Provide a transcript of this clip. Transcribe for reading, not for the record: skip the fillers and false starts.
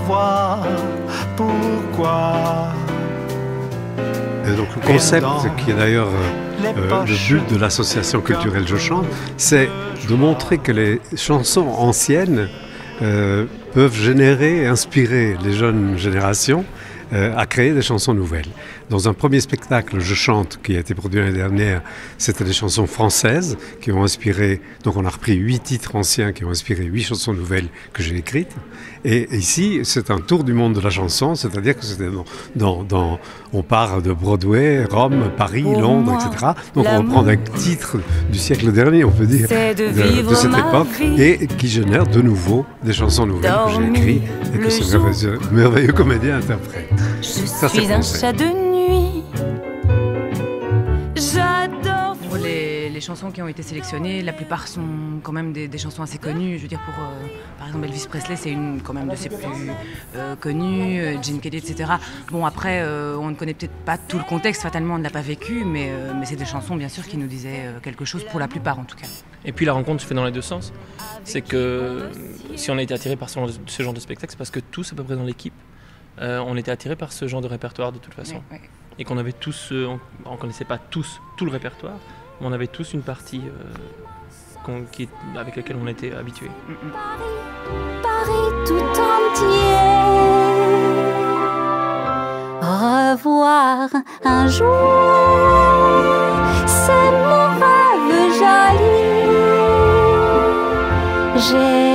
savoir pourquoi. Et donc le concept, qui est d'ailleurs le but de l'association culturelle Je Chante, c'est de montrer que les chansons anciennes peuvent générer et inspirer les jeunes générations à créer des chansons nouvelles. Dans un premier spectacle, Je Chante, qui a été produit l'année dernière, c'était des chansons françaises qui ont inspiré, donc on a repris 8 titres anciens qui ont inspiré 8 chansons nouvelles que j'ai écrites. Et ici, c'est un tour du monde de la chanson, c'est-à-dire que c'était on part de Broadway, Rome, Paris, Londres, etc. Donc on reprend des titres du siècle dernier, on peut dire, de cette époque, et qui génèrent de nouveau des chansons nouvelles que j'ai écrites et que ce merveilleux comédien interprète. Je suis un chat de nuit. J'adore. Les chansons qui ont été sélectionnées, la plupart sont quand même des chansons assez connues. Je veux dire, par exemple, Elvis Presley, c'est une quand même de ses plus connues, Gene Kelly, etc. Bon, après, on ne connaît peut-être pas tout le contexte, fatalement, on ne l'a pas vécu, mais c'est des chansons, bien sûr, qui nous disaient quelque chose, pour la plupart en tout cas. Et puis la rencontre se fait dans les deux sens. C'est que si on a été attiré par ce genre de spectacle, c'est parce que tous, à peu près dans l'équipe, on était attirés par ce genre de répertoire de toute façon. Oui, oui. Et qu'on avait tous, on ne connaissait pas tous tout le répertoire, mais on avait tous une partie avec laquelle on était habitués. Paris tout entier. Revoir un jour, c'est mon rêve joli. J'ai